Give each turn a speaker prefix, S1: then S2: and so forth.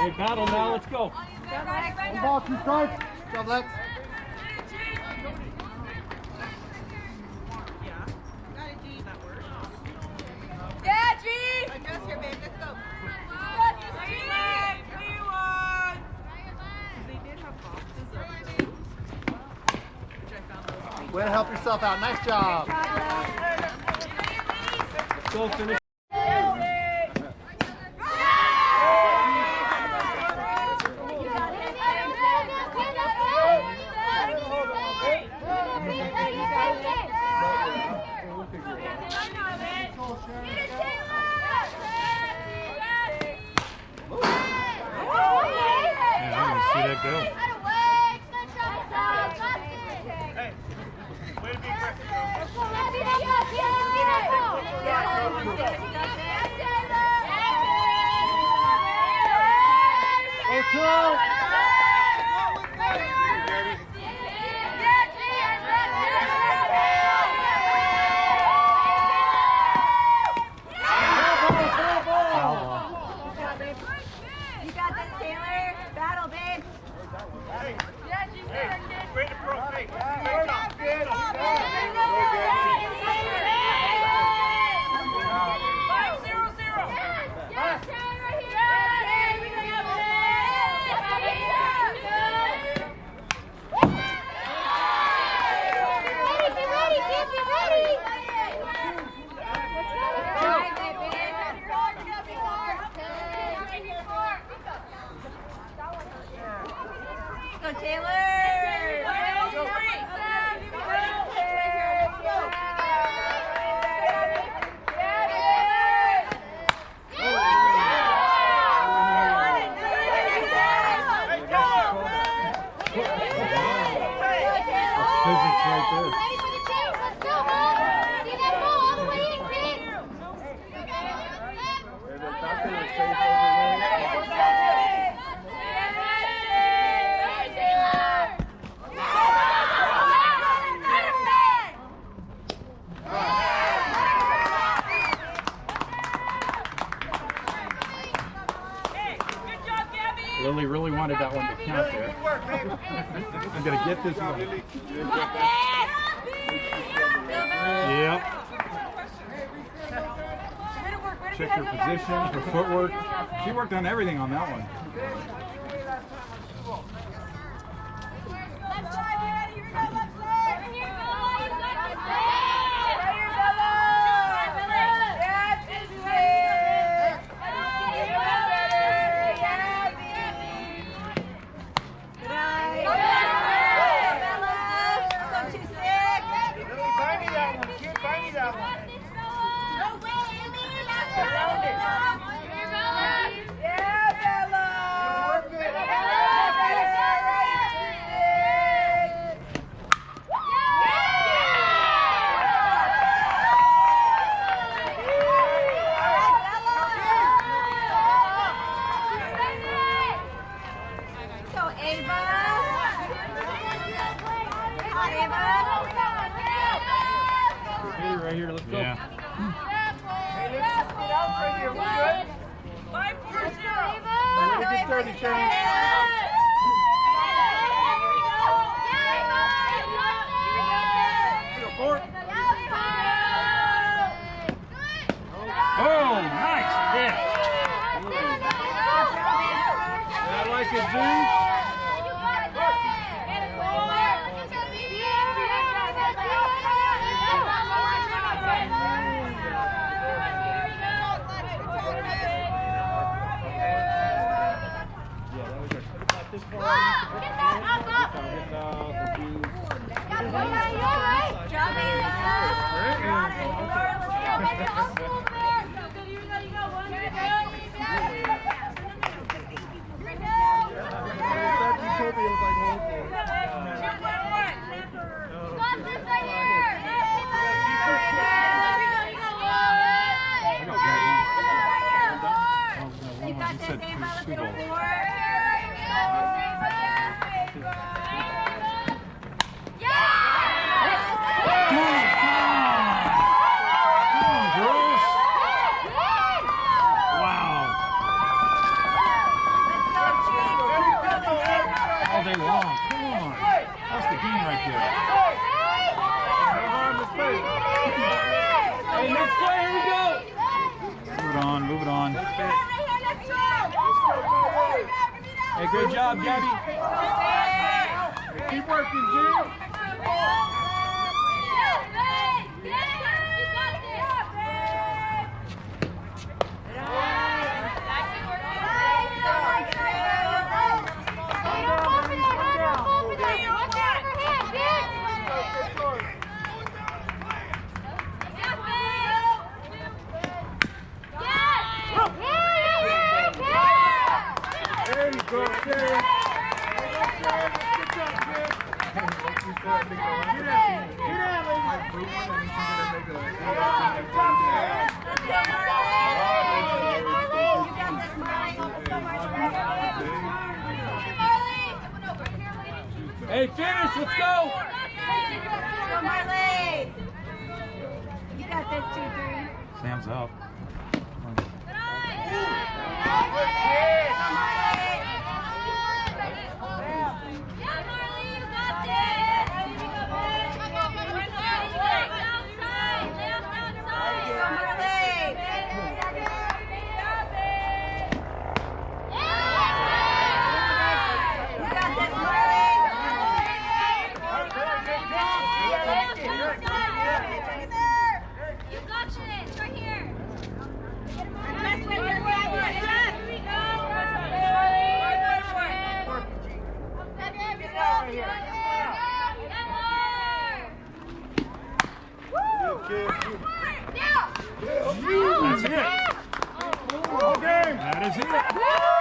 S1: Hey, battle now, let's go.
S2: One ball, 2 strikes. Good job, Lex.
S3: Yeah, G! Adjust here, babe. Let's go.
S2: Way to help yourself out. Nice job.
S1: Go finish.
S4: Lily really wanted that one to count there. I'm going to get this one. Yep. Check her position, her footwork. She worked on everything on that one.
S1: Right here, let's go.
S4: Yeah.
S2: Hey, let's get out right here. We're good.
S3: 5-4-0.
S2: Ready to get 30, Sharon.
S4: Oh, nice hit.
S1: I like it, dude.
S4: on, come on. That's the game right there.
S1: Hey, next play, here we go.
S4: Move it on, move it on.
S1: Hey, great job, Gabby.
S2: Keep working, G. There you go, Jay.
S1: Hey, finish, let's go.
S3: Go, Marley. You got this too, Drew.
S4: Sam's up. That's it.
S2: Okay.
S4: That is it.